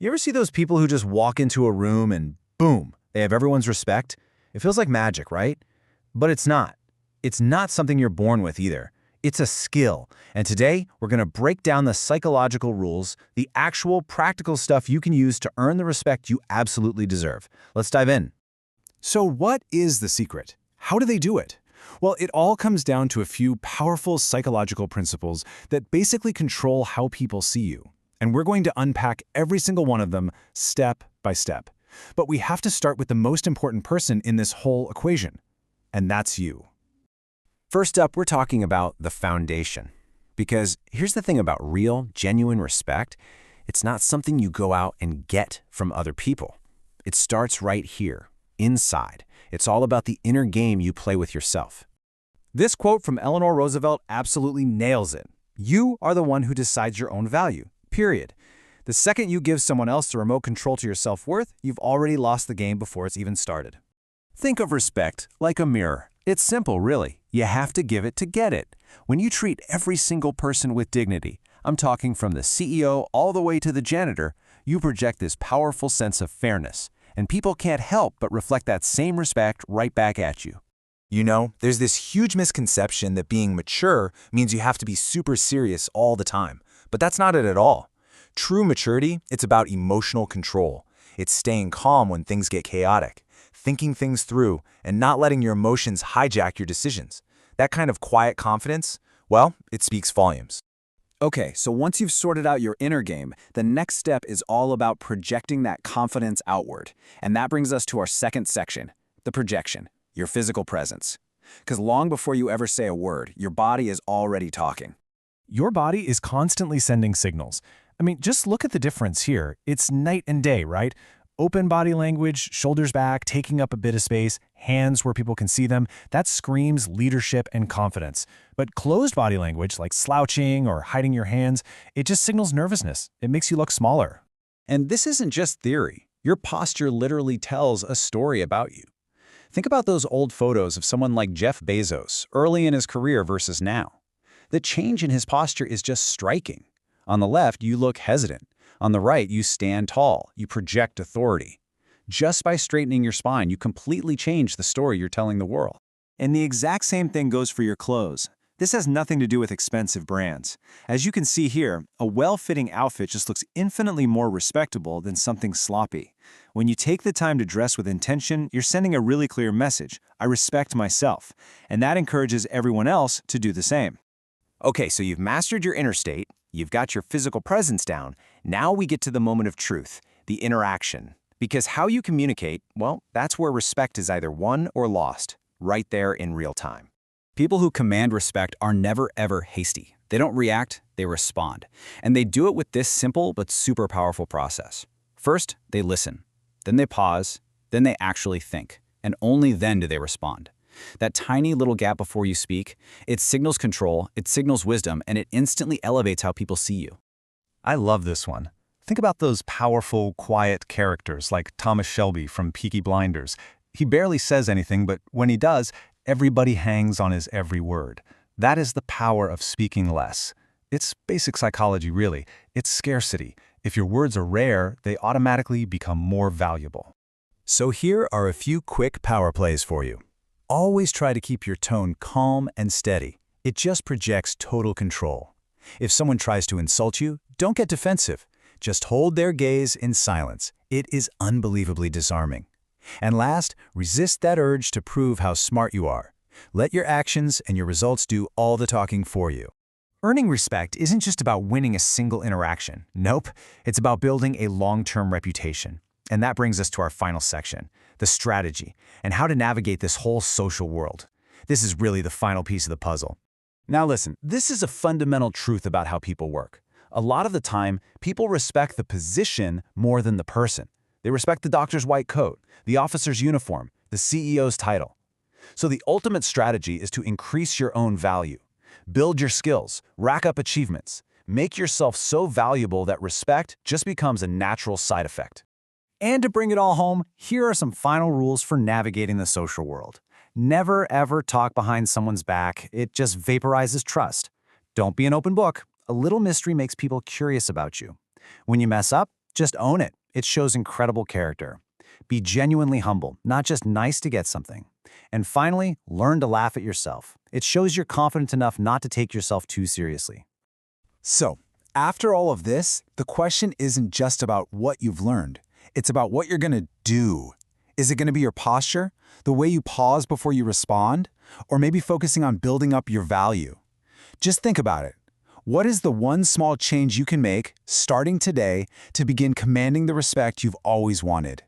You ever see those people who just walk into a room and boom, they have everyone's respect? It feels like magic, right? But it's not. It's not something you're born with either. It's a skill. And today, we're going to break down the psychological rules, the actual practical stuff you can use to earn the respect you absolutely deserve. Let's dive in. So what is the secret? How do they do it? Well, it all comes down to a few powerful psychological principles that basically control how people see you. And we're going to unpack every single one of them step by step. But we have to start with the most important person in this whole equation, and that's you. First up, we're talking about the foundation. Because here's the thing about real, genuine respect. It's not something you go out and get from other people. It starts right here, inside. It's all about the inner game you play with yourself. This quote from Eleanor Roosevelt absolutely nails it. You are the one who decides your own value, period. The second you give someone else the remote control to your self-worth, you've already lost the game before it's even started. Think of respect like a mirror. It's simple, really. You have to give it to get it. When you treat every single person with dignity, I'm talking from the CEO all the way to the janitor, you project this powerful sense of fairness, and people can't help but reflect that same respect right back at you. You know, there's this huge misconception that being mature means you have to be super serious all the time, but that's not it at all. True maturity, it's about emotional control. It's staying calm when things get chaotic, thinking things through, and not letting your emotions hijack your decisions. That kind of quiet confidence, well, it speaks volumes. Okay, so once you've sorted out your inner game, the next step is all about projecting that confidence outward. And that brings us to our second section, the projection, your physical presence. Because long before you ever say a word, your body is already talking. Your body is constantly sending signals. I mean, just look at the difference here. It's night and day, right? Open body language, shoulders back, taking up a bit of space, hands where people can see them, that screams leadership and confidence. But closed body language, like slouching or hiding your hands, it just signals nervousness. It makes you look smaller. And this isn't just theory. Your posture literally tells a story about you. Think about those old photos of someone like Jeff Bezos, early in his career versus now. The change in his posture is just striking. On the left, you look hesitant. On the right, you stand tall. You project authority. Just by straightening your spine, you completely change the story you're telling the world. And the exact same thing goes for your clothes. This has nothing to do with expensive brands. As you can see here, a well-fitting outfit just looks infinitely more respectable than something sloppy. When you take the time to dress with intention, you're sending a really clear message. I respect myself. And that encourages everyone else to do the same. Okay, so you've mastered your inner state, you've got your physical presence down. Now we get to the moment of truth, the interaction. Because how you communicate, well, that's where respect is either won or lost, right there in real time. People who command respect are never ever hasty. They don't react, they respond. And they do it with this simple but super powerful process. First, they listen. Then they pause. Then they actually think. And only then do they respond. That tiny little gap before you speak, it signals control, it signals wisdom, and it instantly elevates how people see you. I love this one. Think about those powerful, quiet characters like Thomas Shelby from Peaky Blinders. He barely says anything, but when he does, everybody hangs on his every word. That is the power of speaking less. It's basic psychology, really. It's scarcity. If your words are rare, they automatically become more valuable. So here are a few quick power plays for you. Always try to keep your tone calm and steady. It just projects total control. If someone tries to insult you, don't get defensive. Just hold their gaze in silence. It is unbelievably disarming. And last, resist that urge to prove how smart you are. Let your actions and your results do all the talking for you. Earning respect isn't just about winning a single interaction. Nope, it's about building a long-term reputation. And that brings us to our final section, the strategy, and how to navigate this whole social world. This is really the final piece of the puzzle. Now listen, this is a fundamental truth about how people work. A lot of the time, people respect the position more than the person. They respect the doctor's white coat, the officer's uniform, the CEO's title. So the ultimate strategy is to increase your own value. Build your skills, rack up achievements. Make yourself so valuable that respect just becomes a natural side effect. And to bring it all home, here are some final rules for navigating the social world. Never ever talk behind someone's back. It just vaporizes trust. Don't be an open book. A little mystery makes people curious about you. When you mess up, Just own it. It shows incredible character. Be genuinely humble, not just nice to get something. And finally, learn to laugh at yourself. It shows you're confident enough not to take yourself too seriously. So, after all of this, the question isn't just about what you've learned. It's about what you're going to do. Is it going to be your posture, the way you pause before you respond, or maybe focusing on building up your value? Just think about it. What is the one small change you can make, starting today, to begin commanding the respect you've always wanted?